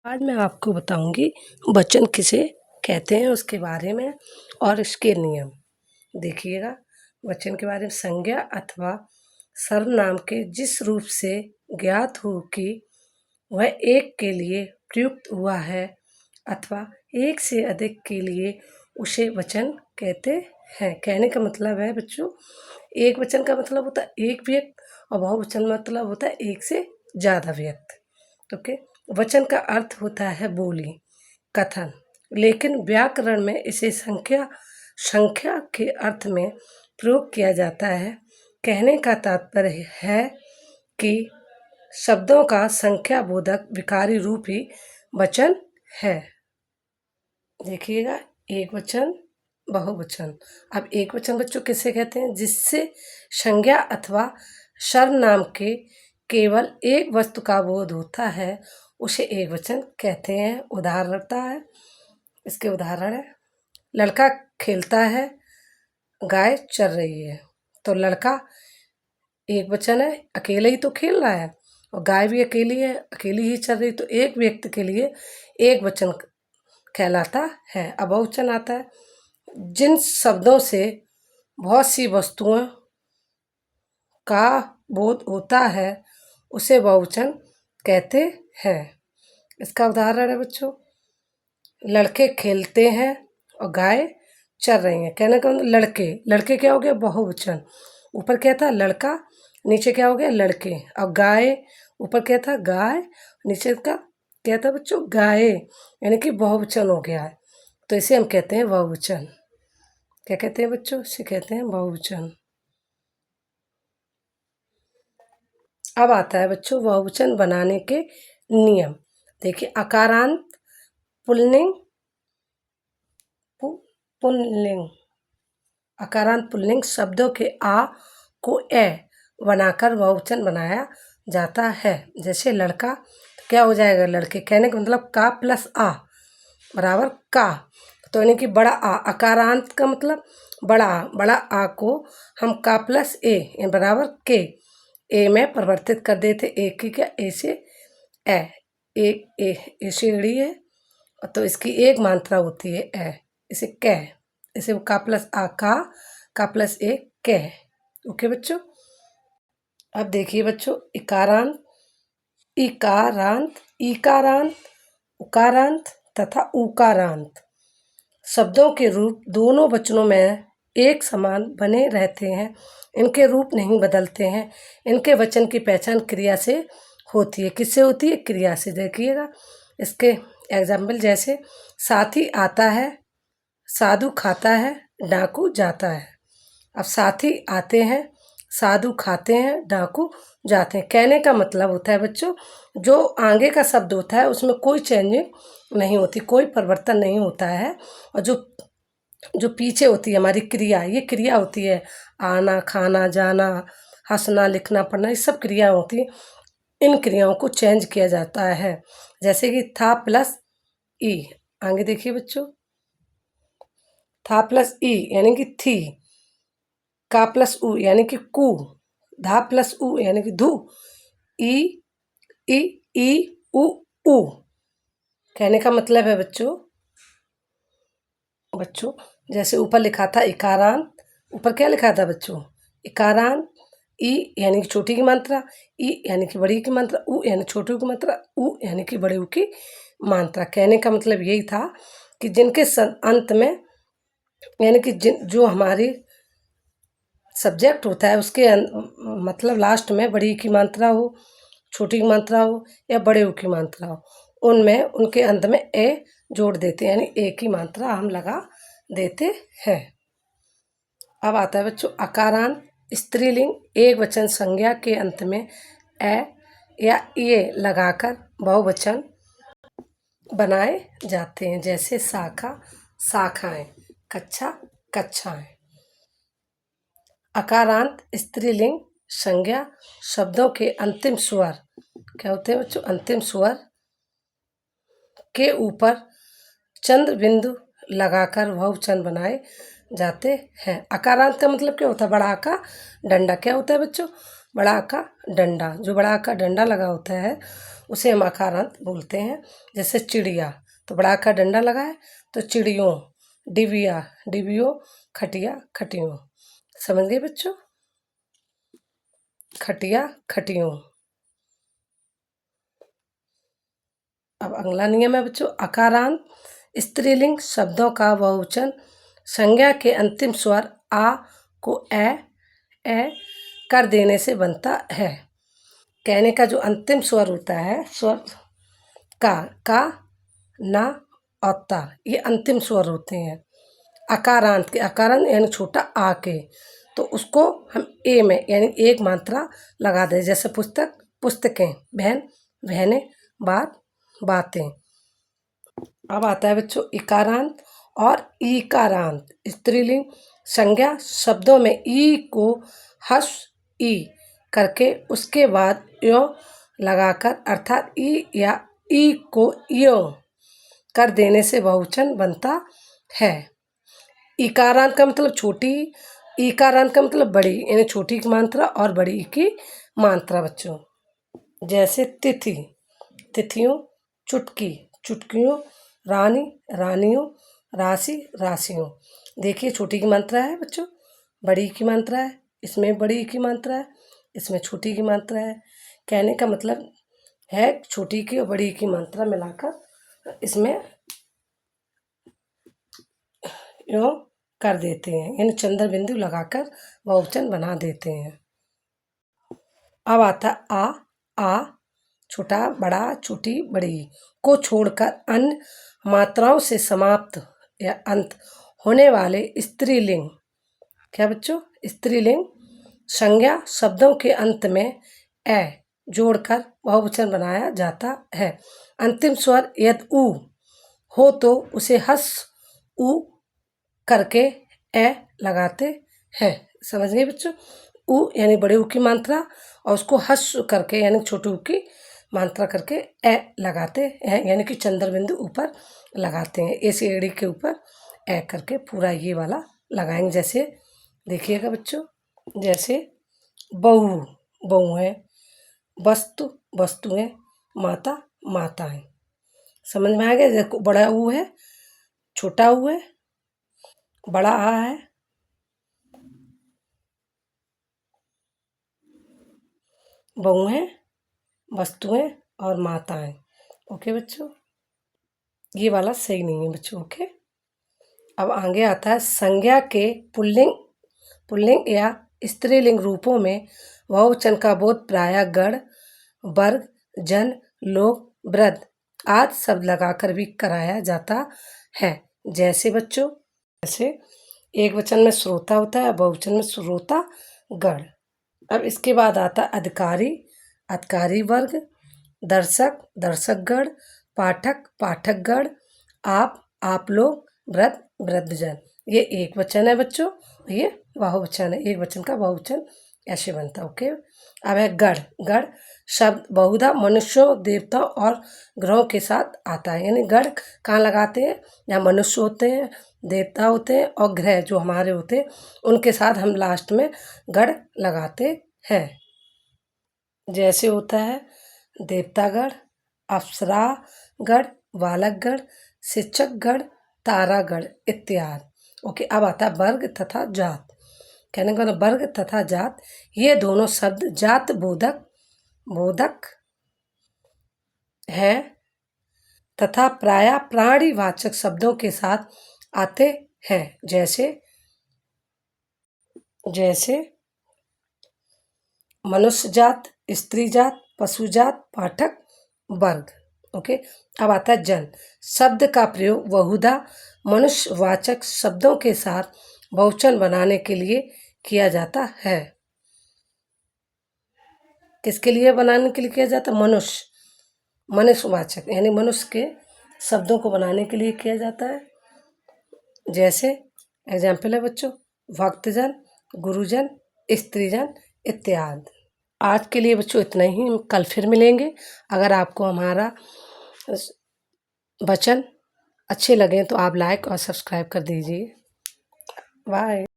आज मैं आपको बताऊंगी वचन किसे कहते हैं उसके बारे में और इसके नियम। देखिएगा, वचन के बारे में संज्ञा अथवा सर्वनाम के जिस रूप से ज्ञात हो कि वह एक के लिए प्रयुक्त हुआ है अथवा एक से अधिक के लिए उसे वचन कहते हैं। कहने का मतलब है बच्चों, एक वचन का मतलब होता है एक व्यक्ति और बहुवचन मतलब होता है एक से ज़्यादा व्यक्ति। ओके, वचन का अर्थ होता है बोली, कथन, लेकिन व्याकरण में इसे संख्या संख्या के अर्थ में प्रयोग किया जाता है। कहने का तात्पर्य है कि शब्दों का संख्या बोधक विकारी रूप ही वचन है। देखिएगा, एक वचन, बहुवचन। अब एक वचन बच्चों किसे कहते हैं? जिससे संज्ञा अथवा सर्वनाम के केवल एक वस्तु का बोध होता है उसे एक वचन कहते हैं। उदाहरणता है, इसके उदाहरण है, लड़का खेलता है, गाय चर रही है। तो लड़का एक वचन है, अकेले ही तो खेल रहा है, और गाय भी अकेली है, अकेली ही चर रही, तो एक व्यक्ति के लिए एक वचन कहलाता है। अब बहुवचन आता है, जिन शब्दों से बहुत सी वस्तुओं का बोध होता है उसे बहुवचन कहते हैं। इसका उदाहरण है बच्चों, लड़के खेलते हैं और गाय चर रही हैं। कहने का मतलब लड़के, लड़के क्या हो गया? बहुवचन। ऊपर क्या था? लड़का, नीचे क्या हो गया? लड़के। और गाय, ऊपर क्या था? गाय, नीचे का क्या था बच्चों? गाय, यानी कि बहुवचन हो गया है। तो इसे हम कहते हैं बहुवचन। क्या कहते हैं बच्चों? इसे कहते हैं बहुवचन। अब आता है बच्चों बहुवचन बनाने के नियम। देखिए, अकारांत पुल्लिंग पुल्लिंग, अकारांत पुल्लिंग शब्दों के आ को ए बनाकर बहुवचन बनाया जाता है। जैसे लड़का, क्या हो जाएगा? लड़के। कहने का मतलब का प्लस आ बराबर का, तो यानी कि बड़ा आ। अकारांत का मतलब बड़ा आ, बड़ा आ को हम का प्लस ए बराबर के ए में परिवर्तित कर देते। एक की क्या? ए से ए, एक ए सीढ़ी है, तो इसकी एक मात्रा होती है ए, इसे कै, इसे का प्लस आ का प्लस ए कै। ओके बच्चों। अब देखिए बच्चों, इकारांत, इकारांत, इकारांत, उकारांत तथा उकारांत शब्दों के रूप दोनों वचनों में एक समान बने रहते हैं। इनके रूप नहीं बदलते हैं। इनके वचन की पहचान क्रिया से होती है। किससे होती है? क्रिया से। देखिएगा, इसके एग्जाम्पल जैसे साथी आता है, साधु खाता है, डाकू जाता है। अब साथी आते हैं, साधु खाते हैं, डाकू जाते हैं। कहने का मतलब होता है बच्चों, जो आगे का शब्द होता है उसमें कोई चेंजिंग नहीं होती, कोई परिवर्तन नहीं होता है, और जो जो पीछे होती है हमारी क्रिया, ये क्रिया होती है, आना, खाना, जाना, हंसना, लिखना, पढ़ना, ये सब क्रिया होती है। इन क्रियाओं को चेंज किया जाता है। जैसे कि था प्लस ई, आगे देखिए बच्चों, था प्लस ई यानी कि थी, का प्लस उ यानी कि कु, धा प्लस उ यानी कि धू, ई ई ई उ। कहने का मतलब है बच्चों, बच्चों जैसे ऊपर लिखा था इकारांत, ऊपर क्या लिखा था बच्चों? इकारांत, ई यानी कि छोटी की मात्रा, ई यानी कि बड़ी की मात्रा, उ यानी छोटी की मात्रा, उ यानी कि बड़े उ की मात्रा। कहने का मतलब यही था कि जिनके अंत में, यानी कि जिन जो हमारी सब्जेक्ट होता है उसके मतलब लास्ट में बड़ी की मात्रा हो, छोटी की मात्रा हो या बड़े ऊ की मात्रा हो, उनमें उनके अंत में ए जोड़ देते हैं, यानी ए की मात्रा हम लगा देते हैं। अब आता है बच्चों अकारांत स्त्रीलिंग, एक वचन संज्ञा के अंत में ए या ये लगाकर बहुवचन बनाए जाते हैं। जैसे शाखा, शाखाएं, कक्षा, कक्षाएं। अकारांत स्त्रीलिंग संज्ञा शब्दों के अंतिम स्वर क्या होते हैं बच्चों? अंतिम स्वर के ऊपर चंद्र बिंदु लगाकर बहुवचन बनाए जाते हैं। अकारांत का मतलब क्या होता है? बड़ा का डंडा। क्या होता है बच्चों? बड़ा का डंडा। जो बड़ा का डंडा लगा होता है उसे हम अकारांत बोलते हैं। जैसे चिड़िया, तो बड़ा का डंडा लगा है तो चिड़ियों। डिबिया, डिबियो। खटिया, खटियों। समझ गए बच्चों? खटिया, खटियों। अब अगला नियम है बच्चों, अकारांत स्त्रीलिंग शब्दों का बहुवचन संज्ञा के अंतिम स्वर आ को ए कर देने से बनता है। कहने का जो अंतिम स्वर होता है, स्वर का, ना और ता, ये अंतिम स्वर होते हैं अकारांत के। अकारांत यानी छोटा आ के, तो उसको हम ए में यानी एक मात्रा लगा दें। जैसे पुस्तक, पुस्तकें। बहन, बहनें। बात, बातें। अब आता है बच्चों इकारांत और ईकारांत स्त्रीलिंग संज्ञा शब्दों में ई को हस ई करके उसके बाद यो लगाकर अर्थात ई या ई को यो कर देने से बहुवचन बनता है। इकारांत का मतलब छोटी, ईकारांत का मतलब बड़ी, यानी छोटी की मात्रा और बड़ी की मात्रा बच्चों। जैसे तिथि, तिथियों। चुटकी, चुटकियों। रानी, रानियों। राशि, राशियों। देखिए छोटी की मात्रा है बच्चों, बड़ी की मात्रा है, इसमें बड़ी की मात्रा है, इसमें छोटी की मात्रा है। कहने का मतलब है छोटी की और बड़ी की मात्रा मिलाकर इसमें यो कर देते हैं, यानी चंद्र बिंदु लगाकर बहुवचन बना देते हैं। अब आता आ छोटा, बड़ा, छोटी, बड़ी को छोड़कर अन्य मात्राओं से समाप्त या अंत होने वाले स्त्रीलिंग, क्या बच्चों? स्त्रीलिंग संज्ञा शब्दों के अंत में ए जोड़कर बहुवचन बनाया जाता है। अंतिम स्वर यदि उ हो तो उसे हस उ करके ए लगाते हैं। समझ गए बच्चों? उ यानी बड़े ऊ की मात्रा और उसको हस करके यानी छोटे ऊ की मात्रा करके ए लगाते हैं, यानी कि चंद्र बिंदु ऊपर लगाते हैं। ए से एड़ी के ऊपर ए करके पूरा ये वाला लगाएंगे। जैसे देखिएगा बच्चों, जैसे बहू, बहू है। वस्तु, वस्तुएं। माता, माताएं। समझ में आ गया? जैसे बड़ा ऊ है, छोटा ऊ है, बड़ा आ है, बहुएं, वस्तुएं और माताएं। ओके बच्चों, ये वाला सही नहीं है बच्चों। ओके, अब आगे आता है संज्ञा के पुल्लिंग, पुल्लिंग या स्त्रीलिंग रूपों में बहुवचन का बोध प्रायः गण, वर्ग, जन, लोग, वृद्ध आदि शब्द लगाकर भी कराया जाता है। जैसे बच्चों, जैसे एक वचन में श्रोता होता है, बहुवचन में श्रोता गण। अब इसके बाद आता अधिकारी, अधिकारी वर्ग, दर्शक, दर्शकगण, पाठक, पाठकगण, आप लोग, वृद्ध, वृद्धजन। ये एक वचन है बच्चों, ये बहुवचन है। एक वचन का बहुवचन ऐसे बनता है। ओके, अब है गण। गण शब्द बहुधा मनुष्यों, देवताओं और ग्रहों के साथ आता है। यानी गण कहाँ लगाते हैं? जहाँ मनुष्य होते हैं, देवता होते हैं और ग्रह जो हमारे होते हैं, उनके साथ हम लास्ट में गण लगाते हैं। जैसे होता है देवतागण, अप्सरागण, बालकगण, शिक्षकगण, तारागण इत्यादि। ओके, अब आता है वर्ग तथा जात। कहने का मतलब वर्ग तथा जात, ये दोनों शब्द जात बोधक, बोधक है तथा प्रायः प्राणीवाचक शब्दों के साथ आते हैं। जैसे जैसे मनुष्य जात, स्त्री जात, पशु जात, पाठक, वर्ग। ओके, अब आता है जन। शब्द का प्रयोग बहुधा मनुष्यवाचक शब्दों के साथ बहुवचन बनाने के लिए किया जाता है। किसके लिए बनाने के लिए किया जाता है? मनुष्य, मनुष्यवाचक यानी मनुष्य के शब्दों को बनाने के लिए किया जाता है। जैसे एग्जाम्पल है बच्चों, भक्तजन, गुरुजन, स्त्रीजन इत्यादि। आज के लिए बच्चों इतना ही, हम कल फिर मिलेंगे। अगर आपको हमारा वचन अच्छे लगें तो आप लाइक और सब्सक्राइब कर दीजिए। बाय।